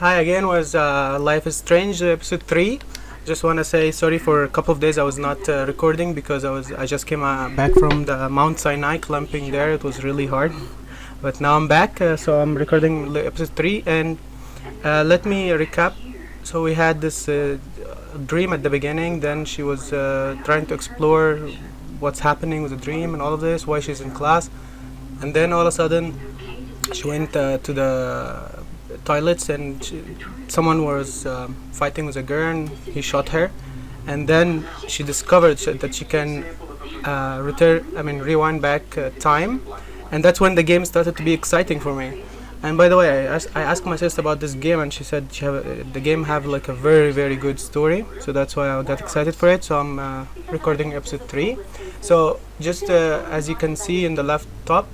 Hi again, was Life is Strange episode 3. Just want to say sorry for a couple of days I was not recording because I just came back from the Mount Sinai climbing there. It was really hard. But now I'm back, so I'm recording episode 3 and let me recap. So we had this dream at the beginning, then she was trying to explore what's happening with the dream and all of this, why she's in class, and then all of a sudden she went to the toilets and someone was fighting with a girl and he shot her, and then she discovered that she can rewind back time, and that's when the game started to be exciting for me. And by the way, I asked my sister about this game, and she said the game have like a very good story, so that's why I got excited for it. So I'm recording episode 3. So just as you can see in the left top,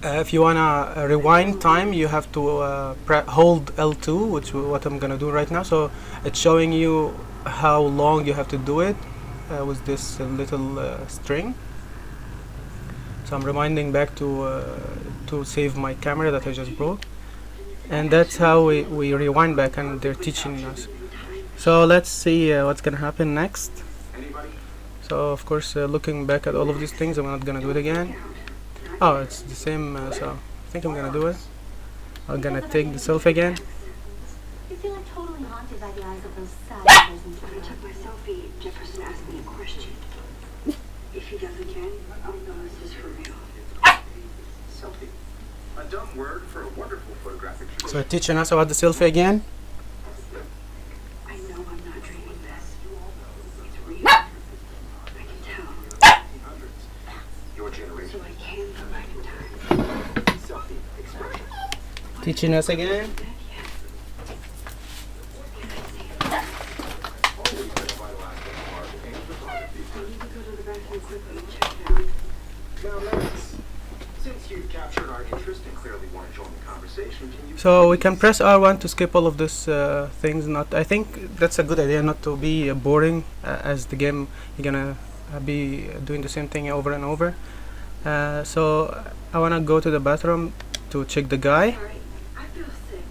if you wanna rewind time, you have to hold L2, which what I'm gonna do right now. So it's showing you how long you have to do it with this little string. So I'm rewinding back to save my camera that I just broke, and that's how we rewind back, and they're teaching us. So let's see what's gonna happen next. So of course, looking back at all of these things, I'm not gonna do it again. Oh, it's the same, so I think I'm gonna do it. I'm gonna take the selfie again. You feel like totally haunted by the eyes of those sad mothers and When I took my selfie, Jefferson asked me a question. If he does again, I'll know this is for real. Selfie. A dumb word for a wonderful photographic tradition. So teaching us about the selfie again. I know I'm not dreaming this. It's real. I can tell. Your generation. So I can go back in time. Selfie expression. Teaching us again. Always been a vital aspect of art and photography. I need to go to the bathroom quickly and check it out. Now, Max, since you've captured our interest and clearly want to join the conversation, can you... So we can press R1 to skip all of this things. I think that's a good idea, not to be boring as the game. You're gonna be doing the same thing over and over. So I wanna go to the bathroom to check the guy. Sorry, I feel sick.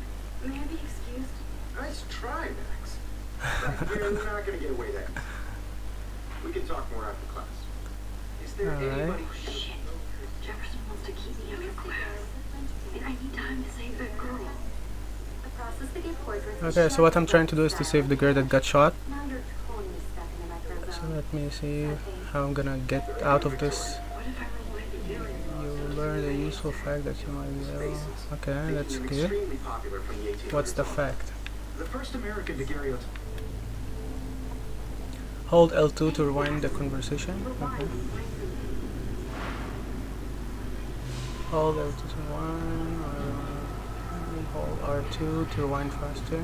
May I be excused? Nice try, Max. But we're not going to get away that easy. We can talk more after class. Is there Alright. anybody... Shit. Jefferson wants to keep me after class. And I need time to save that girl. the process to get portraits. Okay, so what I'm trying to do is to save the girl that got shot. Now you're totally stuck in the So microzone. let me see how I'm gonna get out of this. What if I rewind again? You learn the useful fact that you might be able. Okay, that's good. Extremely popular from the 1800s. What's the fact? The first American daguerreotype. Hold L2 to rewind the conversation. Okay. Hold L2 to rewind. Hold R2 to rewind faster.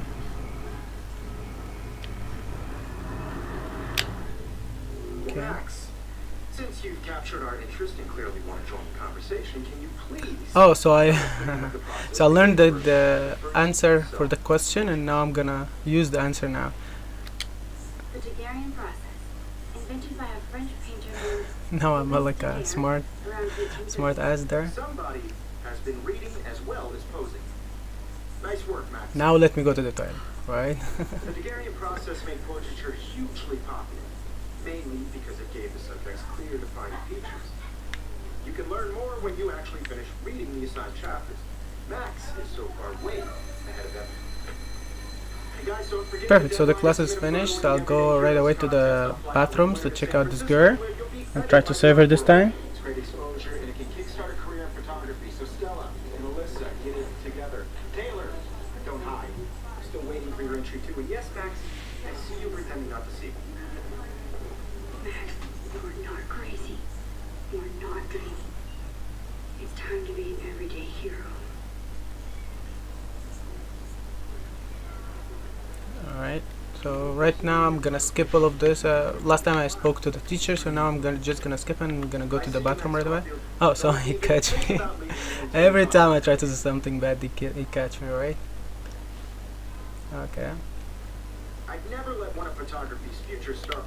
Okay. Max, since you've captured our interest and clearly want to join the conversation, can you please... Oh, so I learned the answer for the question, and now I'm gonna use the answer now. The Daguerrean process, invented by a French painter named Now I'm like a smart around 1850. ass there. Somebody has been reading as well as posing. Nice work, Max. Now let me go to the toilet, right? The Daguerrean process made portraiture hugely popular, mainly because it gave the subjects clear, defined features. You can learn more when you actually finish reading the assigned chapters. Max is so far way ahead of them. Hey guys, don't forget Perfect, so the class is finished. I'll go right away to the bathrooms to check out this girl and try to save her this time. It's great exposure and it can kickstart a career in photography. So Stella and Alyssa, get it together. Taylor, don't hide. I'm still waiting for your entry too. And yes, Max, I see you pretending not to see. Max, you're not crazy. You're not dreaming. It's time to be an everyday hero. Alright, so right now I'm gonna skip all of this. Last time I spoke to the teacher, so now I'm just gonna skip and I'm gonna go to the bathroom right away. Oh, so he catch me. Every time I try to do something bad, he catch me, right? Okay. I'd never let one of photography's future start.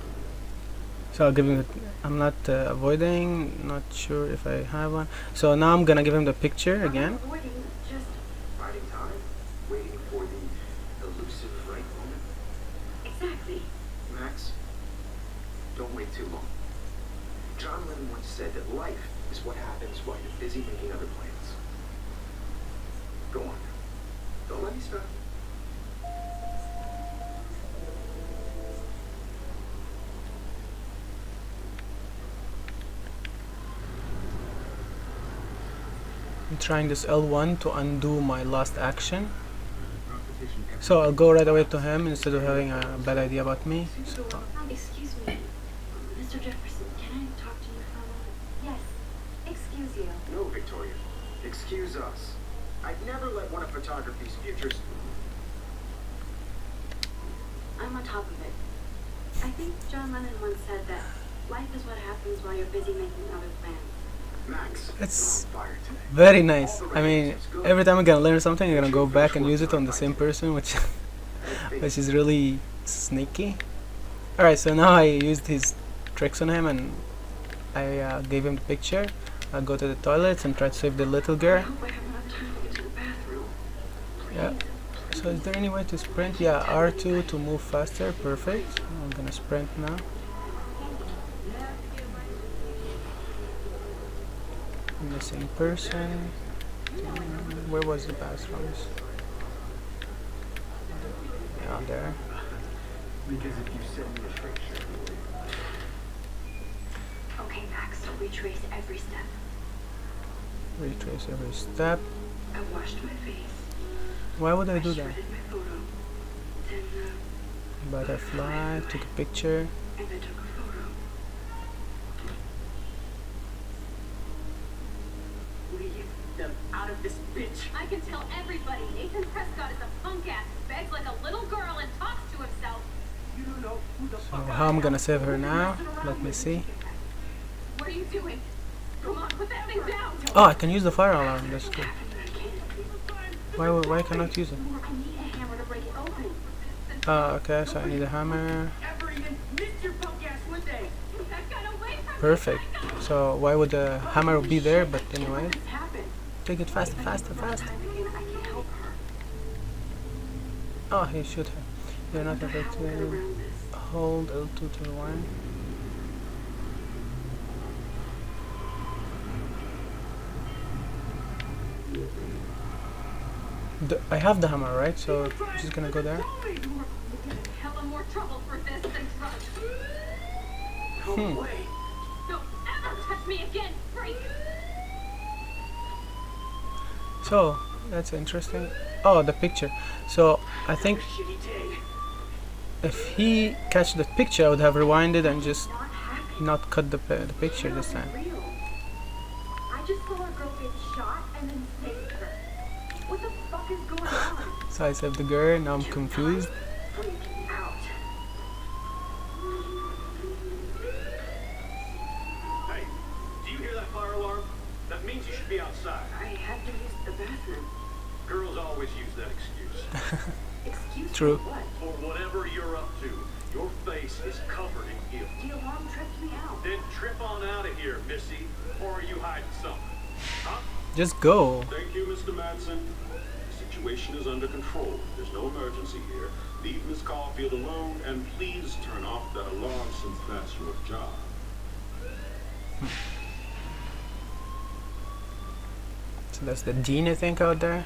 So I'll give him. I'm not avoiding. Not sure if I have one. So now I'm gonna give him the picture again. Avoiding, just Biding time, waiting for the too long. John Lennon once said that life is what happens while you're busy making other plans. Go on. Don't let me stop. I'm trying this L1 to undo my last action. So I'll go right away to him instead of having a bad idea about me. So, Excuse me, Mr. Jefferson, can I talk to you for a moment? Yes, excuse you. No, Victoria. Excuse us. I'd never let one of photography's futures. I'm on top of it. I think John Lennon once said that life is what happens while you're busy making other plans. Max, It's you're on fire today. very nice. I mean, every time I'm gonna learn something, I'm gonna go back and use it on the same person, which is really sneaky. Alright, so now I used his tricks on him and I gave him the picture. I'll go to the toilets and try to save the little I girl. hope I have enough time to get to the bathroom. Yeah. So is there any way to sprint? Yeah, R2 to move faster. Perfect. I'm gonna sprint now. Missing person. Where was the bathrooms? Yeah, there. Because if you send me a picture. Okay, Max, so retrace every step. Retrace every step. I washed my face. Why would I do that? shredded my photo. Then, Butterfly. Took a picture. and I took a photo. Leave them out of this bitch. I can tell everybody Nathan Prescott is a punk ass who begs like a little girl and talks to himself. You don't know who the So fuck how I'm gonna save her now? Let me see. What are you doing? Come on, put that thing down. Oh, I can use the fire alarm. That's good. Why cannot use it? I need a hammer to break it open. Oh, okay. So I need a hammer. ever even missed your punk ass, would they? That got away from me. Perfect. So why would the hammer be there? But anyway, What's happened? take it faster, faster, faster. Time again, I can't help her. Oh, he should have. You're not How will I get affected. around this? Hold L2 to 1. I have the hammer, right? So I'm just gonna go there. Hella more trouble for this than drugs. No way. Don't ever touch me again, freak. So that's interesting. Oh, the picture. So I think Shitty day. if he catch the picture, I would have rewinded and just Not happy. not cut the picture this time. Real. I just saw a girl get shot and then saved her. What the fuck is going on? So I saved the girl. Now I'm confused. Freak out. Hey, do you hear that fire alarm? That means you should be outside. I had to use the bathroom. Girls always use that excuse. Excuse True. me, what? For whatever you're up to, your face is covered in guilt. The alarm tripped me out. Then trip on out of here, Missy. Or are you hiding something? Huh? Just go. Thank you, Mr. Madsen. The situation is under control. There's no emergency here. Leave Miss Caulfield alone, and please turn off that alarm since that's your job. So that's the dean, I think, out there.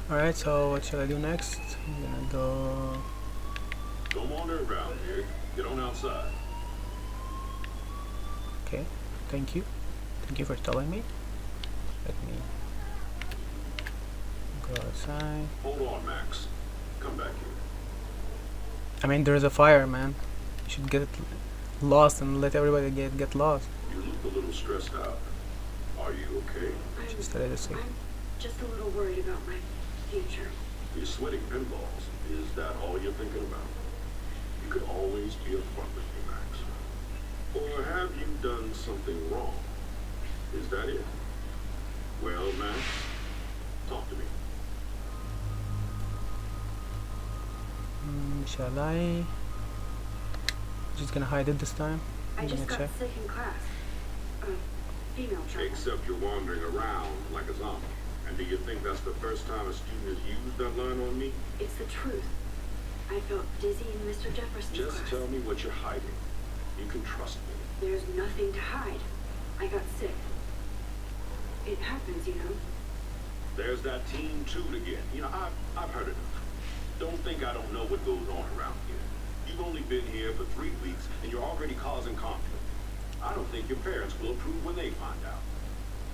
Alright, so what shall I do next? I'm gonna go. Don't wander around here. Get on outside. Okay, thank you. Thank you for telling me. Let me go outside. Hold on, Max. Come back here. I mean, there's a fire, man. You should get lost and let everybody get lost. You look a little stressed out. Are you okay? Just let it see. I'm just a little worried about my future. You're sweating pinballs. Is that all you're thinking about? You could always be upfront with me, Max. Or have you done something wrong? Is that it? Well, Max, talk to me. Shall I? Just gonna hide it this time. I I'm just gonna got check. sick in class. Female trouble. Except you're wandering around like a zombie. And do you think that's the first time a student has used that line on me? It's the truth. I felt dizzy in Mr. Jefferson's Just class. tell me what you're hiding. You can trust me. There's nothing to hide. I got sick. It happens, you know. There's that Team Toot again. You know, I've heard enough. Don't think I don't know what goes on around here. You've only been here for 3 weeks, and you're already causing conflict. I don't think your parents will approve when they find out.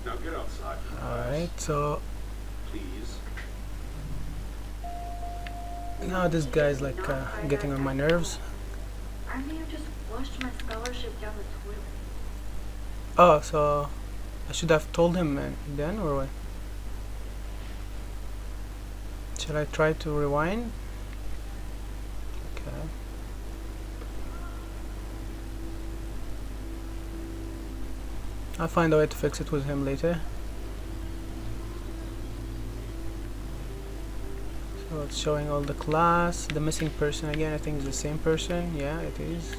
Now get outside. Alright, so Please. now this guy's like getting on my nerves. I may have just flushed my scholarship down the toilet. Oh, so I should have told him then, or what? Shall I try to rewind? Okay. I'll find a way to fix it with him later. So it's showing all the class. The missing person again, I think is the same person. Yeah, it is.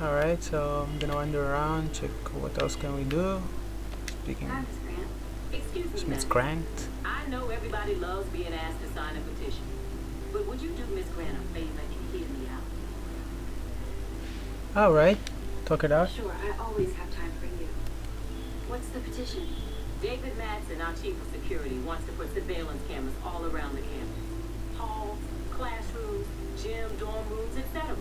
Alright, so I'm gonna wander around, check what else can we do. Speaking Hi, Miss Grant. Excuse me, Miss ma'am. Grant. I know everybody loves being asked to sign a petition, but would you do Miss Grant a favor and hear me out? Alright, talk it out. Sure, I always have time for you. What's the petition? David Madsen, our chief of security, wants to put surveillance cameras all around the campus. Halls, classrooms, gym, dorm rooms, etc.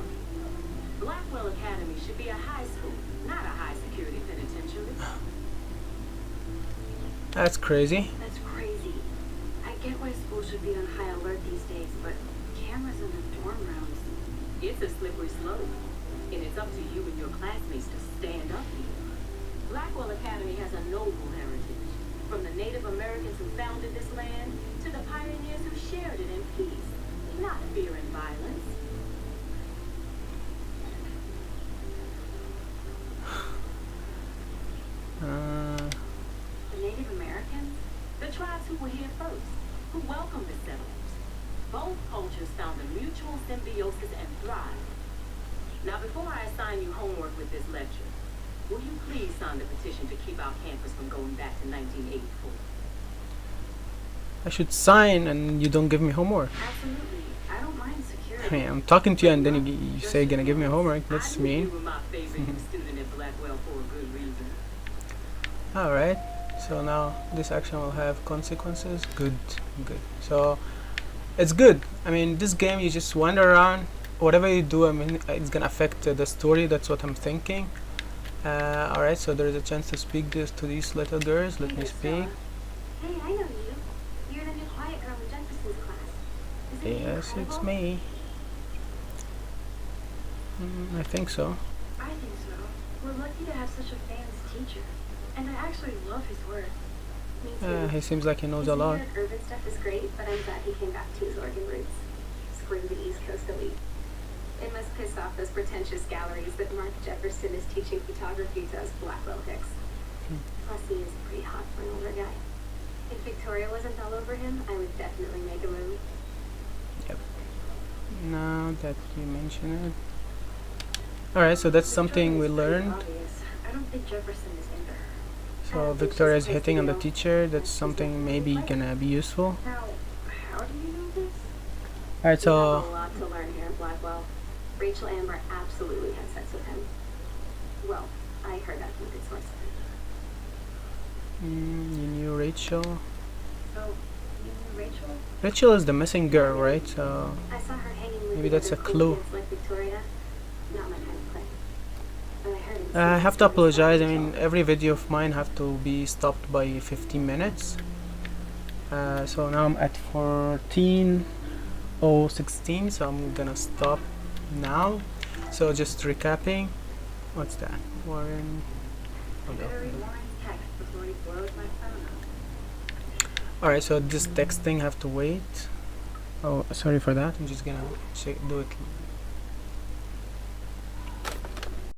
Blackwell Academy should be a high school, not a high security penitentiary. That's crazy. That's crazy. I get why school should be on high alert these days, but cameras in the dorm rooms. It's a slippery slope, and it's up to you and your classmates to stand up here. Blackwell Academy has a noble heritage, from the Native Americans who founded this land to the pioneers who shared it in peace, not fear and violence. The Native Americans? The tribes who were here first, who welcomed the settlers. Both cultures found a mutual symbiosis and thrived. Now, before I assign you homework with this lecture, will you please sign the petition to keep our campus from going back to 1984? I should sign and you don't give me homework. Absolutely. I don't mind security. Hey, I'm talking to you and then you say you're gonna give me homework. That's I knew you mean. were my favorite new student at Blackwell for a good reason. Alright, so now this action will have consequences. Good, good. So it's good. I mean, this game you just wander around. Whatever you do, I mean, it's gonna affect the story. That's what I'm thinking. Alright, so there is a chance to speak this to these little girls. Let me speak. Hey, I know you. You're the new quiet girl in Jefferson's class. Isn't it Yes, it's incredible? me. I think so. I think so. We're lucky to have such a famous teacher. And I actually love his work. Me too. He seems like he knows His a lot. New York urban stuff is great, but I'm glad he came back to his Oregon roots. Screw the East Coast elite. It must piss off those pretentious galleries that Mark Jefferson is teaching photography to us Blackwell hicks. Plus, he is pretty hot for an older guy. If Victoria wasn't all over him, I would definitely make a move. Now that you mention it. Alright, so that's something we Victoria is pretty learned. obvious. I don't think Jefferson is into her. I So don't think Victoria is she's hitting on the crazy, teacher. That's something maybe gonna be useful. Now, how do you know this? Alright, We have a so lot to learn here in Blackwell. Rachel Amber absolutely had sex with him. Well, I heard that from a good source. you knew Rachel. Oh, you knew Rachel? Rachel is the missing girl, right? So I saw her hanging with Maybe the that's other a cool clue. kids like Victoria. Not my kind of play. But I heard it I was have to apologize. I mean, every video of mine have to be stopped by 15 minutes. So now I'm at 14:16, so I'm gonna stop now. So just recapping. What's that? Warren. I better read Warren's text before he blows my phone up. Alright, so this texting have to wait. Oh, sorry for that. I'm just gonna do it